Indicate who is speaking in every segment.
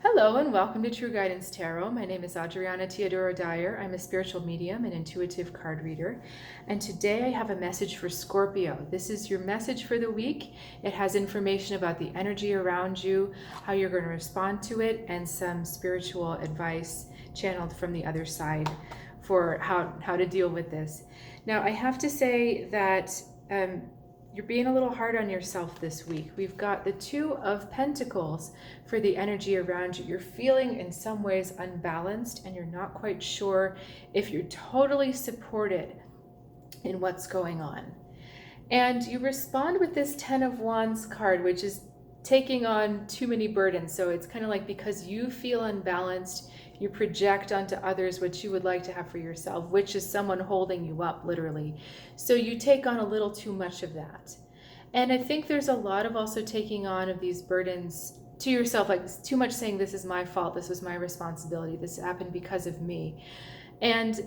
Speaker 1: Hello and welcome to True Guidance Tarot. My name is Adriana Teodoro-Dier. I'm a spiritual medium and intuitive card reader. And today I have a message for Scorpio. This is your message for the week. It has information about the energy around you, how you're going to respond to it, and some spiritual advice channeled from the other side for how to deal with this. Now, I have to say that you're being a little hard on yourself this week. We've got the Two of Pentacles for the energy around you. You're feeling in some ways unbalanced and you're not quite sure if you're totally supported in what's going on. And you respond with this Ten of Wands card, which is taking on too many burdens. So it's kind of like because you feel unbalanced, you project onto others what you would like to have for yourself, which is someone holding you up, literally. So you take on a little too much of that. And I think there's a lot of also taking on of these burdens to yourself, like too much saying, this is my fault, this was my responsibility, this happened because of me. And,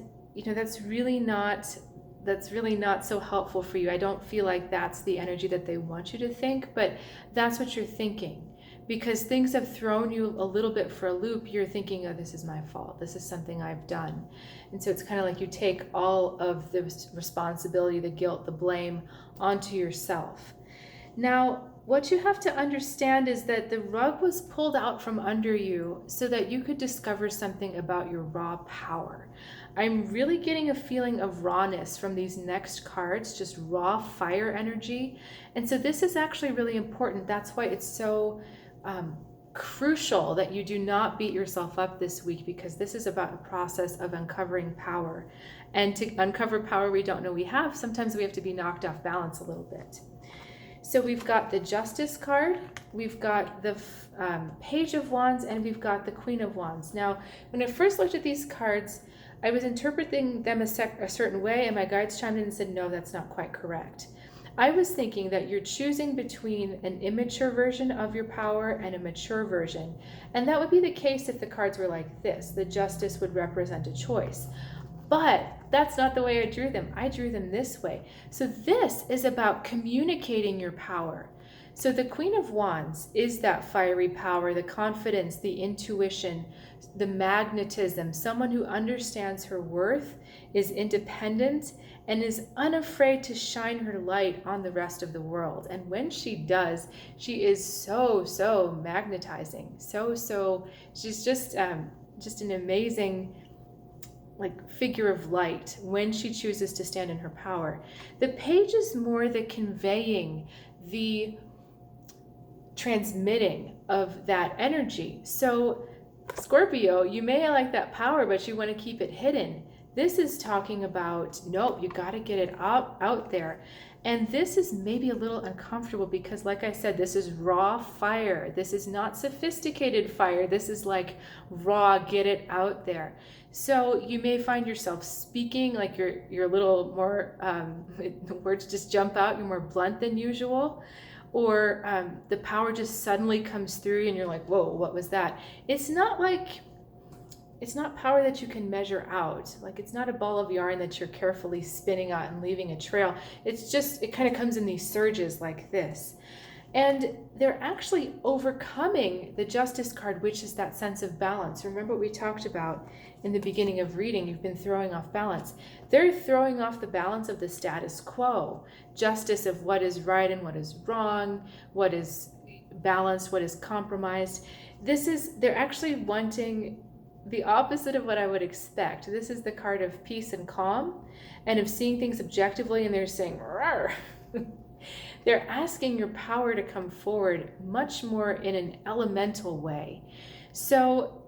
Speaker 1: that's really not so helpful for you. I don't feel like that's the energy that they want you to think, but that's what you're thinking. Because things have thrown you a little bit for a loop, you're thinking, oh, this is my fault. This is something I've done. And so it's kind of like you take all of the responsibility, the guilt, the blame onto yourself. Now, what you have to understand is that the rug was pulled out from under you so that you could discover something about your raw power. I'm really getting a feeling of rawness from these next cards, just raw fire energy. And so this is actually really important. That's why it's so crucial that you do not beat yourself up this week, because this is about a process of uncovering power. And to uncover power we don't know we have, sometimes we have to be knocked off balance a little bit. So we've got the Justice card, we've got the Page of Wands, and we've got the Queen of Wands. Now, when I first looked at these cards, I was interpreting them a certain way, and my guides chimed in and said, no, that's not quite correct. I was thinking that you're choosing between an immature version of your power and a mature version. And that would be the case if the cards were like this. The Justice would represent a choice. But that's not the way I drew them. I drew them this way. So this is about communicating your power. So the Queen of Wands is that fiery power, the confidence, the intuition, the magnetism, someone who understands her worth, is independent, and is unafraid to shine her light on the rest of the world. And when she does, she is so magnetizing. She's just an amazing figure of light when she chooses to stand in her power. The Page is more the conveying, the transmitting of that energy. So Scorpio, you may like that power, but you want to keep it hidden. This is talking about, nope, you got to get it out there. And this is maybe a little uncomfortable because, like I said, this is raw fire. This is not sophisticated fire. This is like raw, get it out there. So you may find yourself speaking like you're a little more, the words just jump out, you're more blunt than usual. Or the power just suddenly comes through and you're like, whoa, what was that? It's not power that you can measure out. Like, it's not a ball of yarn that you're carefully spinning out and leaving a trail. It's just, it kind of comes in these surges like this. And they're actually overcoming the Justice card, which is that sense of balance. Remember what we talked about in the beginning of reading, you've been throwing off balance. They're throwing off the balance of the status quo. Justice of what is right and what is wrong, what is balanced, what is compromised. They're actually wanting the opposite of what I would expect. This is the card of peace and calm, and of seeing things objectively, and they're saying, rawr. They're asking your power to come forward much more in an elemental way. So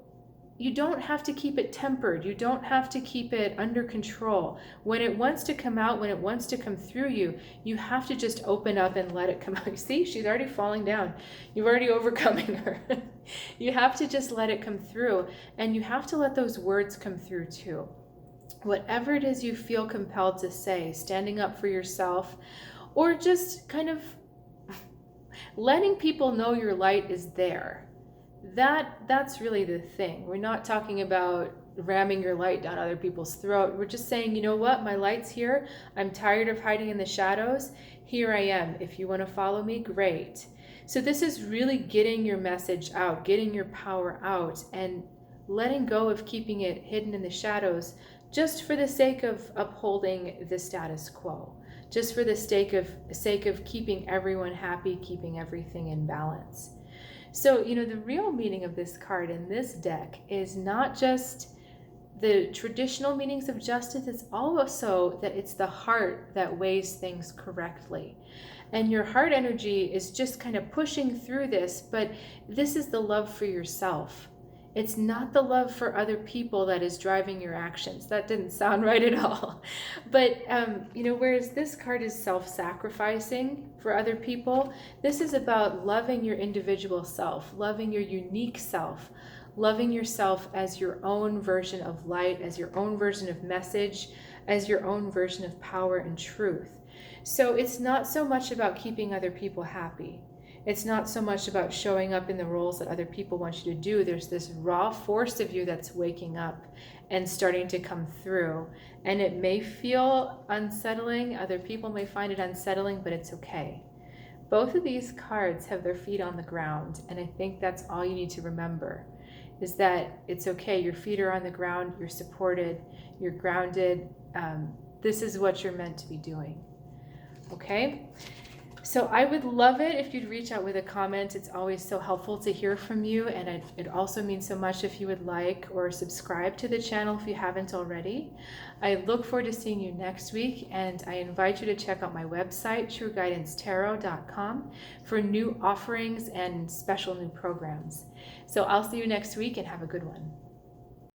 Speaker 1: you don't have to keep it tempered. You don't have to keep it under control. When it wants to come out, when it wants to come through you, you have to just open up and let it come out. You see, she's already falling down. You've already overcoming her. You have to just let it come through, and you have to let those words come through too. Whatever it is you feel compelled to say, standing up for yourself, or just kind of letting people know your light is there. That's really the thing. We're not talking about ramming your light down other people's throat. We're just saying, you know what, my light's here. I'm tired of hiding in the shadows. Here I am. If you want to follow me, great. So this is really getting your message out, getting your power out, and letting go of keeping it hidden in the shadows just for the sake of upholding the status quo, just for the sake of keeping everyone happy, keeping everything in balance. So, the real meaning of this card in this deck is not just the traditional meanings of justice, it's also that it's the heart that weighs things correctly. And your heart energy is just kind of pushing through this, but this is the love for yourself. It's not the love for other people that is driving your actions. That didn't sound right at all. But, whereas this card is self-sacrificing for other people, this is about loving your individual self, loving your unique self, loving yourself as your own version of light, as your own version of message, as your own version of power and truth. So it's not so much about keeping other people happy. It's not so much about showing up in the roles that other people want you to do. There's this raw force of you that's waking up and starting to come through. And it may feel unsettling. Other people may find it unsettling, but it's okay. Both of these cards have their feet on the ground. And I think that's all you need to remember, is that it's okay. Your feet are on the ground. You're supported. You're grounded. This is what you're meant to be doing. Okay? So I would love it if you'd reach out with a comment. It's always so helpful to hear from you, and it also means so much if you would like or subscribe to the channel if you haven't already. I look forward to seeing you next week, and I invite you to check out my website, trueguidancetarot.com, for new offerings and special new programs. So I'll see you next week, and have a good one.